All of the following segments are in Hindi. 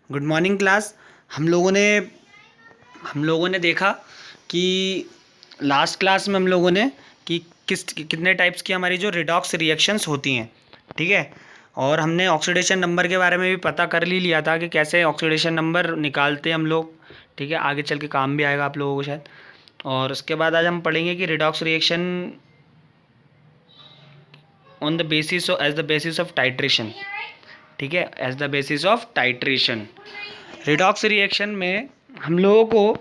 Good morning class. हम लोगों ने देखा कि लास्ट क्लास में हम लोगों ने कि कितने टाइप्स की हमारी जो रिडॉक्स रिएक्शंस होती हैं, ठीक है। और हमने ऑक्सीडेशन नंबर के बारे में भी पता कर लिया था कि कैसे ऑक्सीडेशन नंबर निकालते हैं हम लोग, ठीक है। आगे चल के काम भी आएगा आप लोगों को शायद। और उसके बाद आज हम पढ़ेंगे कि redox reaction on the basis as the basis of titration, ठीक है, as the basis of titration. Redox reaction में हम लोगों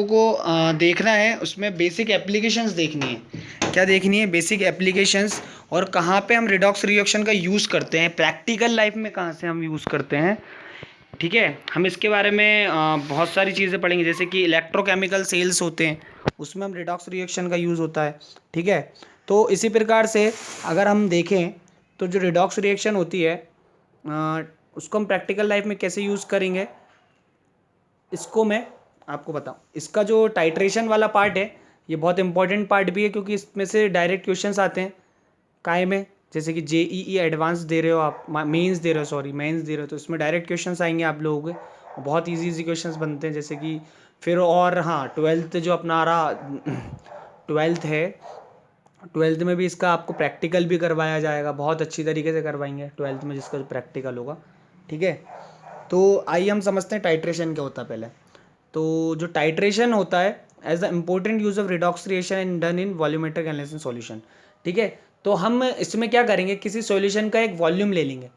को देखना है, उसमें बेसिक एप्लीकेशंस देखनी है। क्या देखनी है? Basic applications. और कहाँ पे हम रिडॉक्स रिएक्शन का यूज़ करते हैं, प्रैक्टिकल लाइफ में कहाँ से हम यूज़ करते हैं, ठीक है। हम इसके बारे में बहुत सारी चीज़ें पढ़ेंगे, जैसे कि इलेक्ट्रोकेमिकल सेल्स होते हैं, उसमें हम रिडॉक्स रिएक्शन का यूज़ होता है, ठीक है। तो इसी प्रकार से अगर हम देखें तो जो रिडॉक्स रिएक्शन होती है उसको हम प्रैक्टिकल लाइफ में कैसे यूज़ करेंगे, इसको मैं आपको बताऊं। इसका जो टाइट्रेशन वाला पार्ट है ये बहुत इंपॉर्टेंट पार्ट भी है, क्योंकि इसमें से डायरेक्ट क्वेश्चंस आते हैं काय में। जैसे कि जेईई एडवांस दे रहे हो आप, मेंस दे रहे हो, सॉरी मेंस दे रहे हो, तो इसमें डायरेक्ट क्वेश्चंस आएंगे आप लोगों के। बहुत इजी इजी क्वेश्चंस बनते हैं, जैसे कि फिर और हाँ, ट्वेल्थ जो अपना रहा ट्वेल्थ है, ट्वेल्थ में भी इसका आपको प्रैक्टिकल भी करवाया जाएगा, बहुत अच्छी तरीके से करवाएंगे ट्वेल्थ में जिसका जो प्रैक्टिकल होगा, ठीक है। तो आइए हम समझते हैं टाइट्रेशन क्या होता है पहले। तो जो टाइट्रेशन होता है as the important use of redox reaction in done in volumetric analysis solution, ठीक है। तो हम इसमें क्या करेंगे, किसी सॉल्यूशन का एक वॉल्यूम ले लेंगे,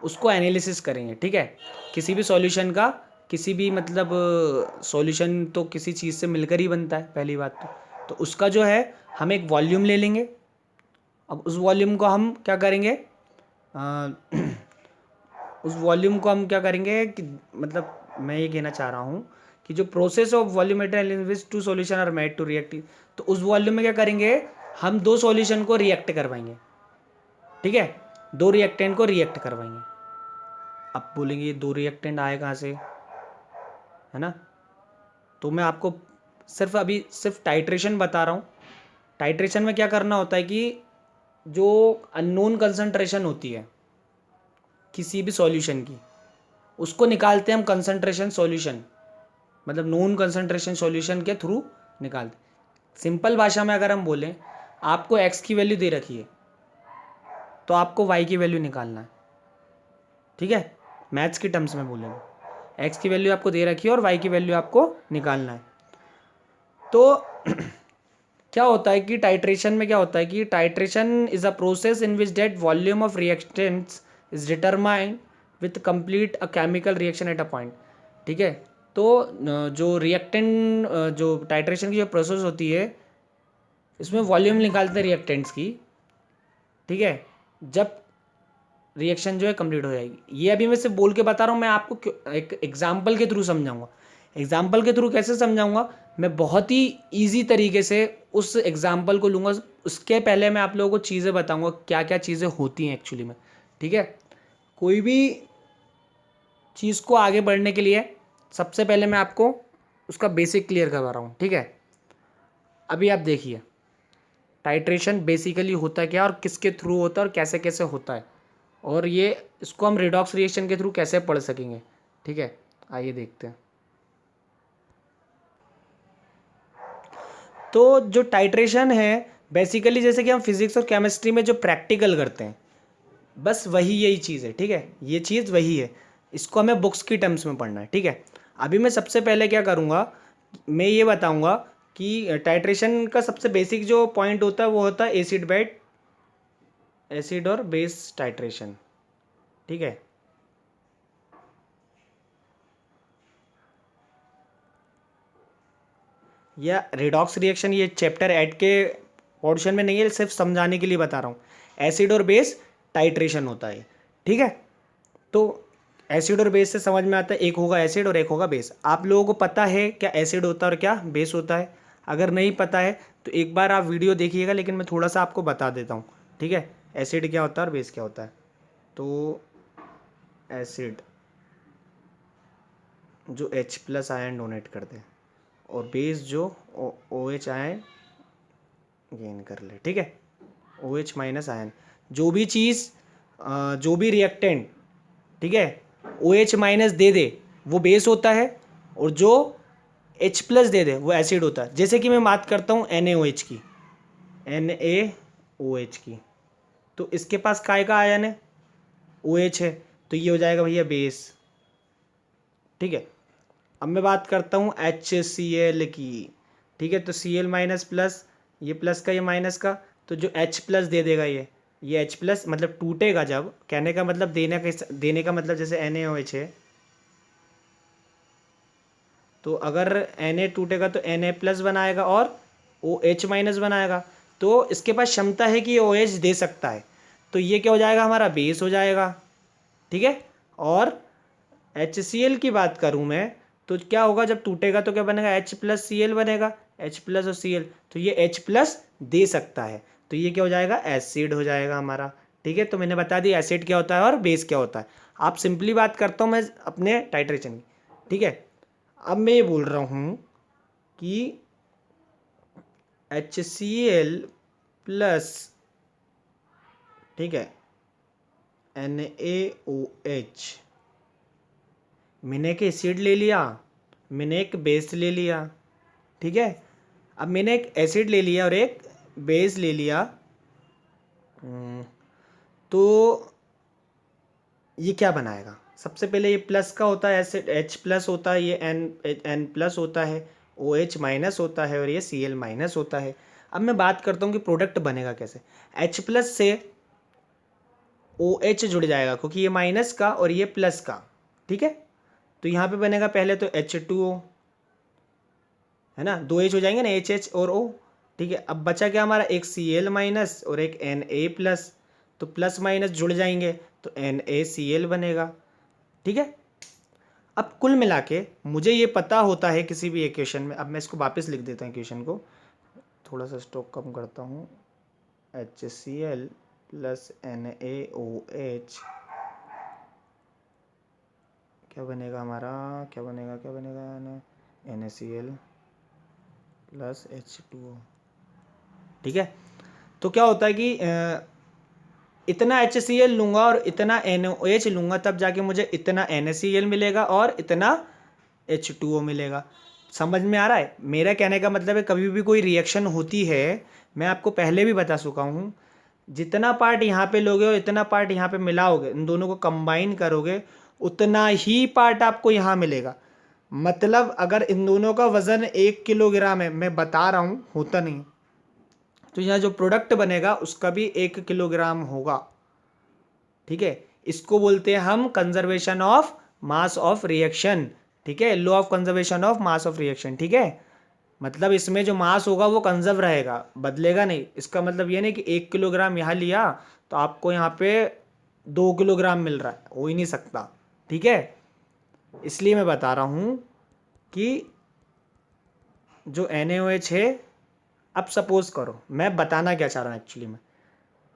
उसको एनालिसिस करेंगे, ठीक है। किसी भी सॉल्यूशन का, किसी भी मतलब सॉल्यूशन तो किसी चीज़ से मिलकर ही बनता है, पहली बात तो उसका जो है हम एक वॉल्यूम ले लेंगे। अब उस वॉल्यूम को हम क्या करेंगे, अ, उस वॉल्यूम को हम क्या करेंगे कि मतलब मैं ये कहना चाह रहा हूँ कि जो process of volumetric analysis two solution are made to react, तो उस वॉल्यूम में क्या करेंगे, हम दो सॉल्यूशन को रिएक्ट करवाएंगे, ठीक है। दो रिएक्टेंट को रिएक्ट करवाएंगे। अब बोलेंगे ये दो रिएक्टेंट आए कहाँ से, है ना। तो मैं आपको सिर्फ टाइट्रेशन बता रहा हूँ। टाइट्रेशन में क्या करना होता है कि जो अननोन कंसंट्रेशन होती है किसी भी सॉल्यूशन की, उसको निकालते हैं हम कंसंट्रेशन सॉल्यूशन, मतलब नोन कंसंट्रेशन सॉल्यूशन के थ्रू निकालते। सिंपल भाषा में अगर हम बोलें, आपको एक्स की वैल्यू दे रखी है तो आपको वाई की वैल्यू निकालना है, ठीक है। मैथ्स की टर्म्स में बोलें, एक्स की वैल्यू आपको दे रखी है और वाई की वैल्यू आपको निकालना है। तो क्या होता है कि टाइट्रेशन में क्या होता है कि titration is a process in which that volume of reactants is determined with complete a chemical reaction at a point, ठीक है। तो जो रिएक्टेंट जो टाइट्रेशन की जो प्रोसेस होती है, इसमें वॉल्यूम निकालते हैं रिएक्टेंट्स की, ठीक है, जब रिएक्शन जो है कंप्लीट हो जाएगी। ये अभी मैं सिर्फ बोल के बता रहा हूँ, मैं आपको एक एग्जाम्पल के थ्रू समझाऊंगा। एग्जाम्पल के थ्रू कैसे समझाऊंगा, मैं बहुत ही ईजी तरीके से उस एग्जाम्पल को लूँगा। उसके पहले मैं आप लोगों को चीज़ें बताऊंगा क्या क्या चीज़ें होती हैं एक्चुअली में, ठीक है। कोई भी चीज़ को आगे बढ़ने के लिए सबसे पहले मैं आपको उसका बेसिक क्लियर करवा रहा हूँ, ठीक है। अभी आप देखिए टाइट्रेशन बेसिकली होता है क्या, और किसके थ्रू होता है, और कैसे कैसे होता है, और ये इसको हम रिडॉक्स रिएक्शन के थ्रू कैसे पढ़ सकेंगे, ठीक है। आइए देखते हैं। तो जो टाइट्रेशन है बेसिकली, जैसे कि हम फिजिक्स और केमिस्ट्री में जो प्रैक्टिकल करते हैं, बस वही यही चीज़ है, ठीक है। ये चीज़ वही है, इसको हमें बुक्स की टर्म्स में पढ़ना है, ठीक है। अभी मैं सबसे पहले क्या करूँगा, मैं ये बताऊँगा कि टाइट्रेशन का सबसे बेसिक जो पॉइंट होता है वो होता है एसिड और बेस टाइट्रेशन, ठीक है। या रिडॉक्स रिएक्शन ये चैप्टर ऐड के पोर्शन में नहीं है, सिर्फ समझाने के लिए बता रहा हूँ। एसिड और बेस टाइट्रेशन होता है, ठीक है। तो एसिड और बेस से समझ में आता है, एक होगा एसिड और एक होगा बेस। आप लोगों को पता है क्या एसिड होता है और क्या बेस होता है? अगर नहीं पता है तो एक बार आप वीडियो देखिएगा, लेकिन मैं थोड़ा सा आपको बता देता हूँ, ठीक है। एसिड क्या होता है और बेस क्या होता है। तो एसिड जो H+ आयन डोनेट करते हैं, और बेस जो OH आयन गेन कर ले, ठीक है। OH- आयन, जो भी चीज़ जो भी रिएक्टेंट, ठीक है, ओ एच माइनस दे दे वो बेस होता है, और जो H प्लस दे दे वो एसिड होता है। जैसे कि मैं बात करता हूँ NaOH की, NaOH की, तो इसके पास काय का आयन है, OH है, तो ये हो जाएगा भैया बेस। ठीक है, अब मैं बात करता हूँ HCl की। ठीक है, तो Cl माइनस प्लस, ये प्लस का ये माइनस का, तो जो H प्लस दे देगा ये H प्लस मतलब टूटेगा जब, कहने का मतलब देने का मतलब जैसे NaOH है, तो अगर Na टूटेगा तो Na प्लस बनाएगा और OH माइनस बनाएगा, तो इसके पास क्षमता है कि ये OH दे सकता है, तो ये क्या हो जाएगा, हमारा बेस हो जाएगा। ठीक है, और HCl की बात करूँ मैं, तो क्या होगा जब टूटेगा तो क्या बनेगा, H प्लस Cl बनेगा, H प्लस और Cl, तो ये H प्लस दे सकता है, तो ये क्या हो जाएगा, एसिड हो जाएगा हमारा। ठीक है, तो मैंने बता दी एसिड क्या होता है और बेस क्या होता है। आप सिंपली बात करता हूँ मैं अपने टाइट्रेशन की। ठीक है, अब मैं ये बोल रहा हूँ कि HCl प्लस, ठीक है, NaOH, मैंने एक एसिड ले लिया, मैंने एक बेस ले लिया। ठीक है, अब मैंने एक एसिड ले लिया और एक बेस ले लिया, तो ये क्या बनाएगा, सबसे पहले ये प्लस का होता है एसिड, H प्लस होता है, ये N प्लस होता है, OH माइनस होता है और ये Cl माइनस होता है। अब मैं बात करता हूँ कि प्रोडक्ट बनेगा कैसे। H प्लस से OH जुड़ जाएगा क्योंकि ये माइनस का और ये प्लस का। ठीक है, तो यहाँ पे बनेगा पहले तो H2O, है ना, 2H हो जाएंगे ना, HH और O। ठीक है, अब बचा क्या हमारा, एक Cl माइनस और एक Na प्लस, तो प्लस माइनस जुड़ जाएंगे तो NaCl बनेगा। ठीक है, अब कुल मिला के मुझे ये पता होता है किसी भी इक्वेशन में, अब मैं इसको वापस लिख देता हूँ इक्वेशन को, थोड़ा सा स्टॉक कम करता हूँ, HCl प्लस NaOH क्या बनेगा हमारा, क्या बनेगा NaCl प्लस H2O। ठीक है, तो क्या होता है कि इतना HCl लूँगा और इतना NaOH लूँगा, तब जाके मुझे इतना NaCl मिलेगा और इतना H2O मिलेगा। समझ में आ रहा है, मेरा कहने का मतलब है कभी भी कोई रिएक्शन होती है, मैं आपको पहले भी बता चुका हूँ, जितना पार्ट यहाँ पे लोगे और इतना पार्ट यहाँ पे मिलाओगे, इन दोनों को कंबाइन करोगे, उतना ही पार्ट आपको यहाँ मिलेगा। मतलब अगर इन दोनों का वज़न 1 किलोग्राम है, मैं बता रहा हूँ, होता नहीं, तो यहाँ जो प्रोडक्ट बनेगा उसका भी 1 किलोग्राम होगा। ठीक है, इसको बोलते हैं हम conservation of mass of reaction. ठीक है, law of conservation of mass of reaction. ठीक है, मतलब इसमें जो मास होगा वो कंजर्व रहेगा, बदलेगा नहीं। इसका मतलब ये नहीं कि 1 किलोग्राम यहाँ लिया तो आपको यहाँ पे 2 किलोग्राम मिल रहा है, हो ही नहीं सकता। ठीक है, इसलिए मैं बता रहा हूँ कि जो NaOH है, अब सपोज करो, मैं बताना क्या चाह रहा हूँ एक्चुअली में,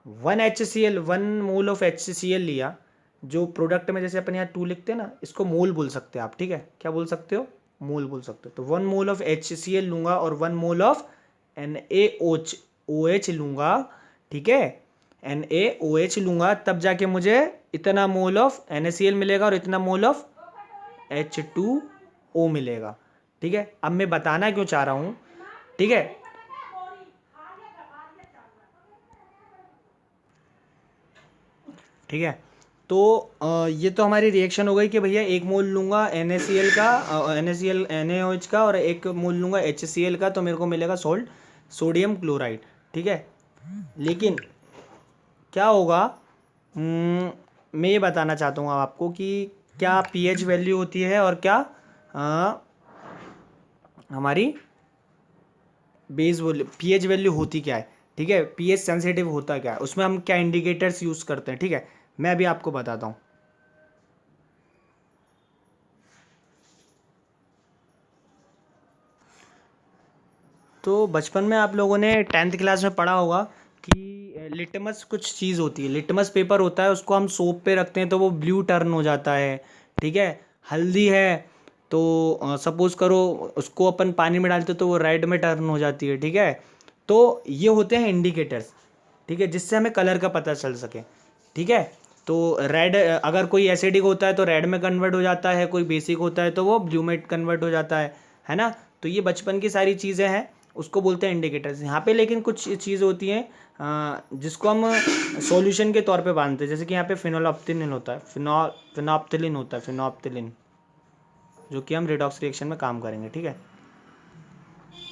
1 मोल ऑफ HCl लिया, जो प्रोडक्ट में जैसे अपन यहाँ 2 लिखते हैं ना, इसको मोल बोल सकते हैं आप। ठीक है, क्या बोल सकते हो, मोल बोल सकते हो। तो 1 मोल ऑफ HCl लूँगा और 1 मोल ऑफ NaOH लूँगा। ठीक है, NaOH लूँगा, तब जाके मुझे इतना मोल ऑफ NaCl मिलेगा और इतना मोल ऑफ H2O मिलेगा। ठीक है, अब मैं बताना क्यों चाह रहा हूँ, ठीक है, ठीक है, तो ये तो हमारी रिएक्शन हो गई कि भैया 1 मोल लूँगा NaCl का, NaOH का, और 1 मोल लूँगा HCl का, तो मेरे को मिलेगा सॉल्ट, सोडियम क्लोराइड। ठीक है, लेकिन क्या होगा, मैं ये बताना चाहता हूँ आपको कि क्या pH वैल्यू होती है और क्या हमारी बेस वैल्यू, pH वैल्यू होती क्या है। ठीक है, pH सेंसिटिव होता क्या है, उसमें हम क्या इंडिकेटर्स यूज़ करते हैं। ठीक है, मैं अभी आपको बताता हूँ। तो बचपन में आप लोगों ने 10th क्लास में पढ़ा होगा कि लिटमस कुछ चीज़ होती है, लिटमस पेपर होता है, उसको हम सोप पे रखते हैं तो वो ब्लू टर्न हो जाता है। ठीक है, हल्दी है तो सपोज़ करो उसको अपन पानी में डालते तो वो रेड में टर्न हो जाती है। ठीक है, तो ये होते हैं इंडिकेटर्स। ठीक है, जिससे हमें कलर का पता चल सके। ठीक है, तो रेड, अगर कोई एसिडिक होता है तो रेड में कन्वर्ट हो जाता है, कोई बेसिक होता है तो वो ब्लू में कन्वर्ट हो जाता है ना। तो ये बचपन की सारी चीज़ें हैं, उसको बोलते हैं इंडिकेटर्स। यहाँ पे लेकिन कुछ चीज़ होती हैं जिसको हम सॉल्यूशन के तौर पे बांधते हैं, जैसे कि यहाँ पे फिनोल्फ्थेलिन होता है, फिनोप्थेलिन होता है, फिनोप्थेलिन, जो कि हम रिडॉक्स रिएक्शन में काम करेंगे, ठीक है।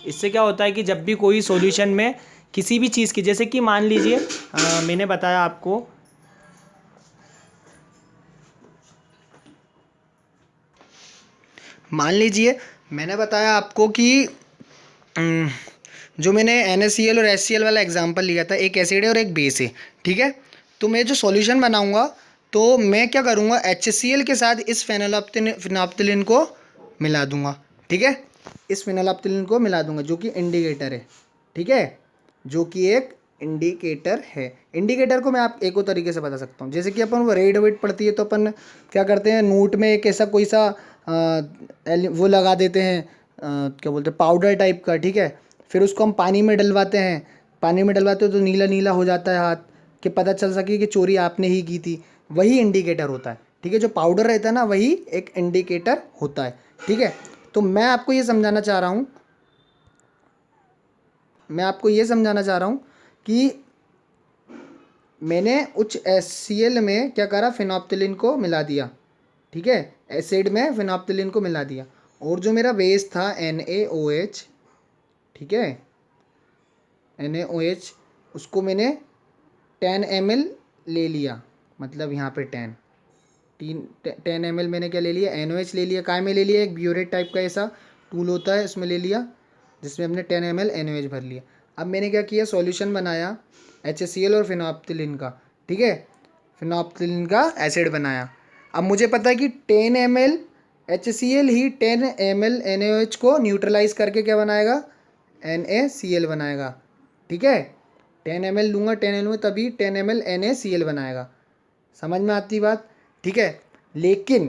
इससे क्या होता है कि जब भी कोई सॉल्यूशन में किसी भी चीज़ की, जैसे कि मान लीजिए मैंने बताया आपको, मान लीजिए मैंने बताया आपको कि अम, जो मैंने NaCl और HCl वाला एग्जांपल लिया था, एक एसिड है और एक बेस है, ठीक है। तो मैं जो सॉल्यूशन बनाऊंगा तो मैं क्या करूंगा, HCl के साथ इस फिनोल्फ्थेलिन को मिला दूंगा, ठीक है। इस फिनोल्फ्थेलिन को मिला दूंगा जो कि इंडिकेटर है, ठीक है, जो कि एक इंडिकेटर है। इंडिकेटर को मैं आप एक और तरीके से बता सकता हूँ, जैसे कि अपन वो रेड वेट पड़ती है तो अपन क्या करते हैं, नोट में एक ऐसा कोई सा वो लगा देते हैं, क्या बोलते हैं, पाउडर टाइप का, ठीक है। फिर उसको हम पानी में डलवाते हैं, पानी में डलवाते हो तो नीला नीला हो जाता है हाथ, कि पता चल सके कि चोरी आपने ही की थी। वही इंडिकेटर होता है, ठीक है। जो पाउडर रहता है ना, वही एक इंडिकेटर होता है, ठीक है। तो मैं आपको ये समझाना चाह रहा हूँ, मैं आपको ये समझाना चाह रहा हूँ कि मैंने उच्च HCl में क्या करा, फिनोप्थेलिन को मिला दिया, ठीक है, एसिड में फिनोप्थेलिन को मिला दिया। और जो मेरा बेस था NaOH, ठीक है, NaOH, उसको मैंने 10 ml ले लिया, मतलब यहाँ पे 10 ml मैंने क्या ले लिया, NaOH ले लिया। काय में ले लिया, एक ब्यूरेट टाइप का ऐसा टूल होता है, उसमें ले लिया, जिसमें हमने 10 ml NaOH भर लिया। अब मैंने क्या किया, सॉल्यूशन बनाया HCl और फिनोप्थेलिन का, ठीक है, फिनोप्थेलिन का एसिड बनाया। अब मुझे पता है कि 10 ml HCl ही 10 ml NaOH को न्यूट्रलाइज करके क्या बनाएगा, NaCl बनाएगा, ठीक है। 10 ml लूँगा, 10 ml में तभी 10 ml NaCl बनाएगा। समझ में आती बात, ठीक है। लेकिन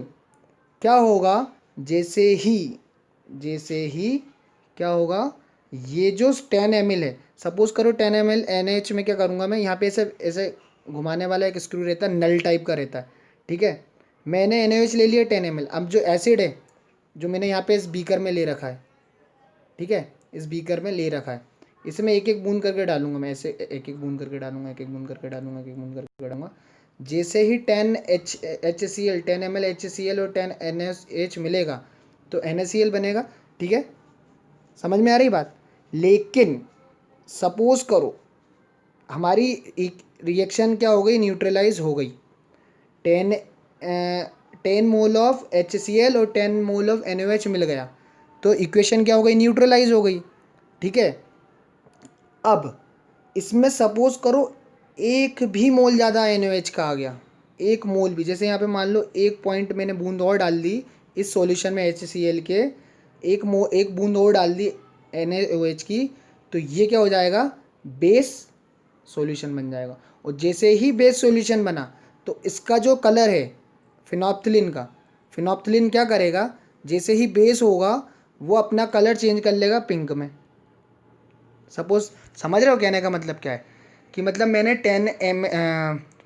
क्या होगा, जैसे ही क्या होगा, ये जो 10 ml है, सपोज करो 10 ml NaH में क्या करूँगा मैं, यहाँ पे ऐसे ऐसे घुमाने वाला एक स्क्रू रहता है, नल टाइप का रहता है, ठीक है। मैंने NaOH ले लिया 10 ml। अब जो एसिड है, जो मैंने यहाँ पे इस बीकर में ले रखा है, ठीक है, इस बीकर में ले रखा है, इसमें एक एक बूंद करके डालूंगा मैं, ऐसे एक एक बूंद करके डालूंगा, एक एक बूंद करके डालूंगा, एक एक बूंद करके डालूंगा। जैसे ही 10 HCl 10 ml HCl और 10 NaH मिलेगा तो NaCl बनेगा, ठीक है। समझ में आ रही बात। लेकिन सपोज करो हमारी एक रिएक्शन क्या हो गई, न्यूट्रलाइज हो गई, 10 10 मोल ऑफ HCl और 10 मोल ऑफ NaOH मिल गया, तो इक्वेशन क्या हो गई, न्यूट्रलाइज हो गई, ठीक है। अब इसमें सपोज करो एक भी मोल ज़्यादा NaOH का आ गया, एक मोल भी, जैसे यहाँ पे मान लो एक पॉइंट मैंने बूंद और डाल दी इस सॉल्यूशन में HCl के, एक बूंद और डाल दी NaOH की, तो ये क्या हो जाएगा, बेस सॉल्यूशन बन जाएगा। और जैसे ही बेस सॉल्यूशन बना तो इसका जो कलर है फिनोप्थेलिन का, फिनोप्थेलिन क्या करेगा, जैसे ही बेस होगा वो अपना कलर चेंज कर लेगा पिंक में। सपोज समझ रहे हो कहने का मतलब क्या है, कि मतलब मैंने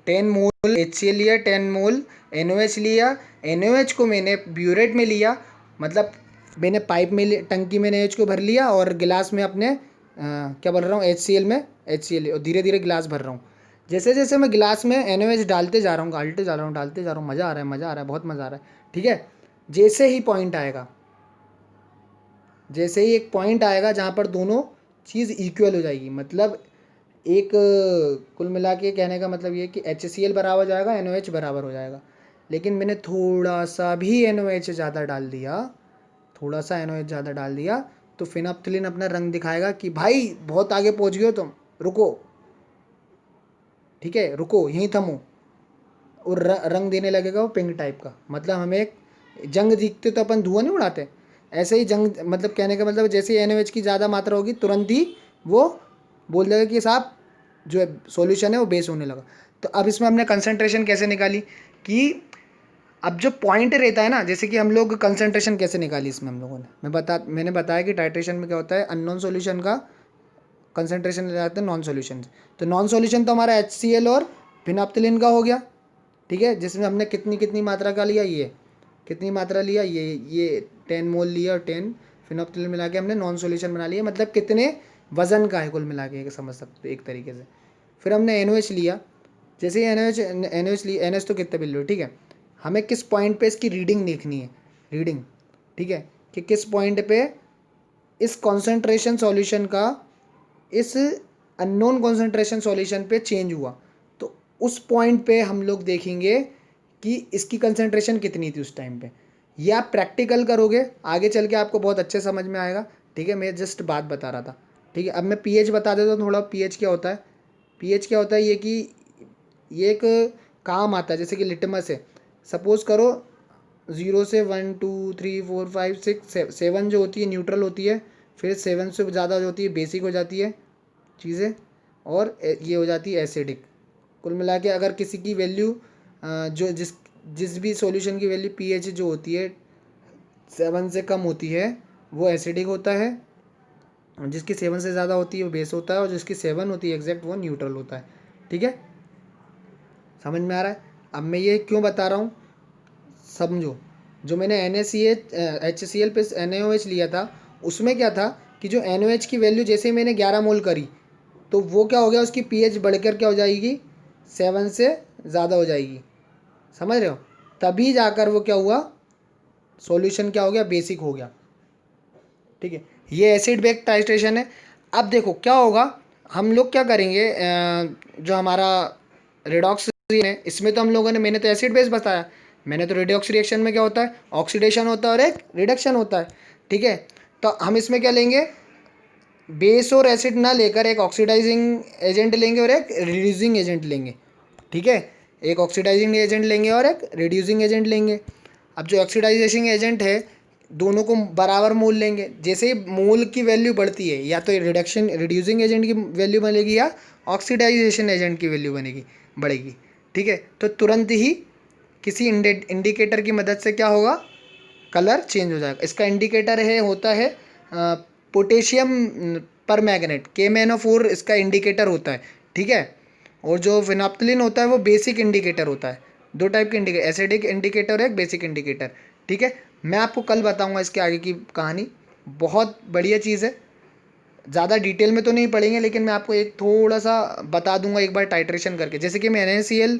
10 मोल HCl लिया, 10 मोल NaOH लिया, NaOH को मैंने ब्यूरेट में लिया, मतलब मैंने पाइप में टंकी में NaOH को भर लिया और गिलास में अपने क्या भर रहा हूँ, HCl में HCl, और धीरे धीरे गिलास भर रहा हूँ। जैसे जैसे मैं गिलास में NaOH डालते जा रहा हूँ, डालते जा रहा हूँ, डालते जा रहा हूँ, मज़ा आ रहा है, मज़ा आ रहा है, बहुत मज़ा आ रहा है, ठीक है। जैसे ही पॉइंट आएगा, जैसे ही एक पॉइंट आएगा जहाँ पर दोनों चीज़ इक्वल हो जाएगी, मतलब एक कुल मिला के कहने का मतलब ये कि HCl बराबर हो जाएगा, NaOH बराबर हो जाएगा। लेकिन मैंने थोड़ा सा भी NaOH ज़्यादा डाल दिया, थोड़ा सा NaOH ज़्यादा डाल दिया, तो फिनोप्थेलिन अपना रंग दिखाएगा कि भाई बहुत आगे पहुँच गए हो तुम, रुको, ठीक है, रुको, यहीं थमो। और रंग देने लगेगा वो पिंक टाइप का। मतलब हमें एक जंग दिखते तो अपन धुआं नहीं उड़ाते, ऐसे ही जंग, मतलब कहने का मतलब जैसे ही NaOH की ज़्यादा मात्रा होगी तुरंत ही वो बोल देगा कि साहब जो सॉल्यूशन है वो बेस होने लगा। तो अब इसमें हमने कंसंट्रेशन कैसे निकाली, कि अब जो पॉइंट रहता है ना, जैसे कि हम लोग कंसंट्रेशन कैसे निकाली इसमें हम लोगों ने, मैंने बताया कि टाइट्रेशन में क्या होता है, अननोन सॉल्यूशन का कंसंट्रेशन ले जाते हैं नॉन सॉल्यूशन से। तो नॉन सॉल्यूशन तो हमारा HCl और फिनोप्थेलिन का हो गया, ठीक है, जिसमें हमने कितनी कितनी मात्रा का लिया, ये कितनी मात्रा लिया, ये 10 मोल लिया और 10 फिनोप्थिलीन मिला के हमने नॉन सोल्यूशन बना लिया, मतलब कितने वजन का है कुल मिला के, समझ सकते हो एक तरीके से। फिर हमने NaOH लिया, जैसे ही NaOH लिया, NaOH तो कितना बिल्लू, ठीक है, हमें किस पॉइंट पे इसकी रीडिंग देखनी है, रीडिंग, ठीक है, कि किस पॉइंट पे इस कॉन्सेंट्रेशन सॉल्यूशन का इस अननोन कॉन्सेंट्रेशन सॉल्यूशन पे चेंज हुआ, तो उस पॉइंट पे हम लोग देखेंगे कि इसकी कंसेंट्रेशन कितनी थी उस टाइम पे। ये आप प्रैक्टिकल करोगे, आगे चल के आपको बहुत अच्छे समझ में आएगा, ठीक है, मैं जस्ट बात बता रहा था, ठीक है। अब मैं पीएच बता देता हूँ थोड़ा, पीएच क्या होता है। पीएच क्या होता है, ये कि ये एक काम आता है, जैसे कि लिटमस है, सपोज करो 0 से 1 2 3 4 5 6 7 जो होती है न्यूट्रल होती है, फिर 7 से ज़्यादा जो होती है बेसिक हो जाती है चीज़ें, और ये हो जाती है एसिडिक। कुल मिला के अगर किसी की वैल्यू जो जिस जिस भी सॉल्यूशन की वैल्यू पीएच जो होती है 7 से कम होती है वो एसिडिक होता है, जिसकी 7 से ज़्यादा होती है वो बेस होता है, और जिसकी 7 होती है एग्जैक्ट वो न्यूट्रल होता है, ठीक है, समझ में आ रहा है। अब मैं ये क्यों बता रहा हूँ, समझो। जो मैंने HCl प्लस NaOH लिया था, उसमें क्या था कि जो NaOH की वैल्यू जैसे ही मैंने 11 मोल करी, तो वो क्या हो गया, उसकी पीएच बढ़कर क्या हो जाएगी, 7 से ज़्यादा हो जाएगी, समझ रहे हो, तभी जाकर वो क्या हुआ, सॉल्यूशन क्या हो गया, बेसिक हो गया, ठीक है। ये एसिड बेस टाइट्रेशन है। अब देखो क्या होगा, हम लोग क्या करेंगे, जो हमारा रेडॉक्स है, इसमें तो हम लोगों ने, मैंने तो एसिड बेस बताया, मैंने तो रेडॉक्स रिएक्शन में क्या होता है, ऑक्सीडेशन होता है और एक रिडक्शन होता है, ठीक है। तो हम इसमें क्या लेंगे, बेस और एसिड ना लेकर एक ऑक्सीडाइजिंग एजेंट लेंगे और एक रिड्यूसिंग एजेंट लेंगे, ठीक है, एक ऑक्सीडाइजिंग एजेंट लेंगे और एक रिड्यूसिंग एजेंट लेंगे। अब जो ऑक्सीडाइजेशन एजेंट है, दोनों को बराबर मोल लेंगे, जैसे ही मोल की वैल्यू बढ़ती है, या तो रिडक्शन रिड्यूसिंग एजेंट की वैल्यू बनेगी या ऑक्सीडाइजेशन एजेंट की वैल्यू बनेगी, बढ़ेगी, ठीक है। तो तुरंत ही किसी इंडिकेटर की मदद से क्या होगा, कलर चेंज हो जाएगा। इसका इंडिकेटर है, होता है पोटेशियम पर मैग्नेट, KMnO4 इसका इंडिकेटर होता है, ठीक है। और जो फिनोप्थिलीन होता है वो बेसिक इंडिकेटर होता है। दो टाइप के इंडिकेटर, एसिडिक इंडिकेटर और एक बेसिक इंडिकेटर, ठीक है। मैं आपको कल बताऊंगा इसके आगे की कहानी, बहुत बढ़िया चीज़ है, ज़्यादा डिटेल में तो नहीं पढ़ेंगे, लेकिन मैं आपको एक थोड़ा सा बता दूंगा एक बार टाइट्रेशन करके। जैसे कि मैं NaCl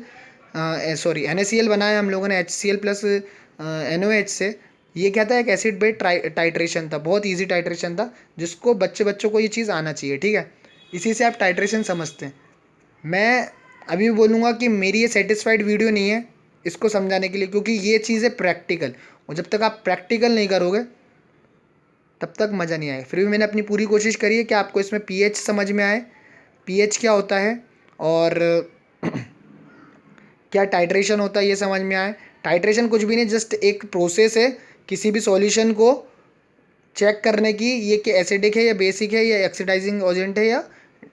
बनाया हम लोगों ने HCl प्लस NaOH से। ये क्या था, एक एसिड बेस टाइट्रेशन था, बहुत इजी टाइट्रेशन था, जिसको बच्चों को ये चीज़ आना चाहिए, ठीक है। इसी से आप टाइट्रेशन समझते हैं। मैं अभी भी बोलूँगा कि मेरी ये सेटिस्फाइड वीडियो नहीं है इसको समझाने के लिए, क्योंकि ये चीज़ है प्रैक्टिकल, और जब तक आप प्रैक्टिकल नहीं करोगे तब तक मज़ा नहीं आएगा। फिर भी मैंने अपनी पूरी कोशिश करी है कि आपको इसमें पीएच समझ में आए, पीएच क्या होता है और क्या टाइट्रेशन होता है ये समझ में आए। टाइट्रेशन कुछ भी नहीं, जस्ट एक प्रोसेस है किसी भी सॉल्यूशन को चेक करने की, ये कि एसिडिक है या बेसिक है या ऑक्सीडाइजिंग एजेंट है या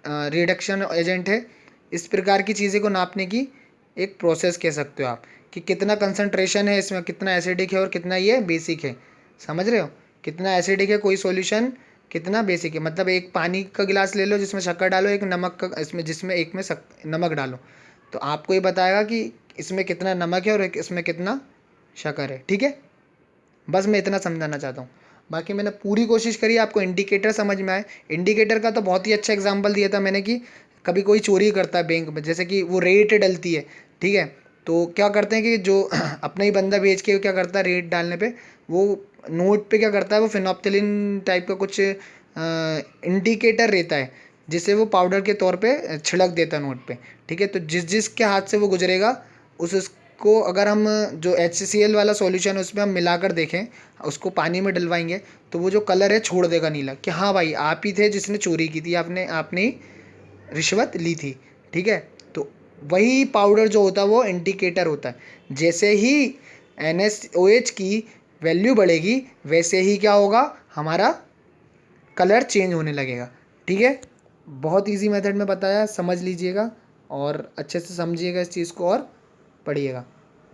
रिडक्शन एजेंट है, इस प्रकार की चीज़ें को नापने की एक प्रोसेस कह सकते हो आप, कि कितना कंसंट्रेशन है इसमें, कितना एसिडिक है और कितना ये बेसिक है, समझ रहे हो, कितना एसिडिक है कोई सॉल्यूशन, कितना बेसिक है। मतलब एक पानी का गिलास ले लो जिसमें शक्कर डालो, एक नमक का इसमें जिसमें एक में नमक डालो, तो आपको ये बताएगा कि इसमें कितना नमक है और इसमें कितना शक्कर है, ठीक है। बस मैं इतना समझाना चाहता हूँ, बाकी मैंने पूरी कोशिश करी आपको इंडिकेटर समझ में आए। इंडिकेटर का तो बहुत ही अच्छा एग्जांपल दिया था मैंने, कि कभी कोई चोरी करता है बैंक में, जैसे कि वो रेट डलती है, ठीक है, तो क्या करते हैं कि जो अपना ही बंदा बेच के क्या करता है, रेट डालने पे वो नोट पे क्या करता है, वो फिनोप्थिलीन टाइप का कुछ इंडिकेटर रहता है, जिसे वो पाउडर के तौर पे छिड़क देता है नोट पे, ठीक है। तो जिस जिसके हाथ से वो गुजरेगा उसको अगर हम जो HCl वाला सॉल्यूशन है उसमें हम मिलाकर देखें, उसको पानी में डलवाएंगे, तो वो जो कलर है छोड़ देगा नीला, कि हाँ भाई आप ही थे जिसने चोरी की थी, आपने आपने ही रिश्वत ली थी, ठीक है। तो वही पाउडर जो होता है वो इंडिकेटर होता है। जैसे ही NaOH की वैल्यू बढ़ेगी, वैसे ही क्या होगा, हमारा कलर चेंज होने लगेगा, ठीक है। बहुत इजी मेथड में बताया, समझ लीजिएगा और अच्छे से समझिएगा इस चीज़ को और पढ़िएगा।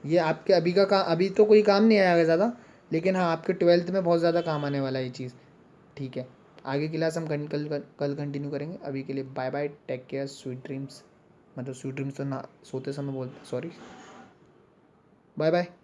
ये आपके अभी का काम, अभी तो कोई काम नहीं आएगा ज़्यादा, लेकिन हाँ आपके 12th में बहुत ज़्यादा काम आने वाला है ये चीज़, ठीक है। आगे क्लास हम कल कंटिन्यू करेंगे। अभी के लिए bye bye, take care, sweet dreams, मतलब स्वीट ड्रीम्स तो ना सोते समय बोलते, सॉरी। Bye bye.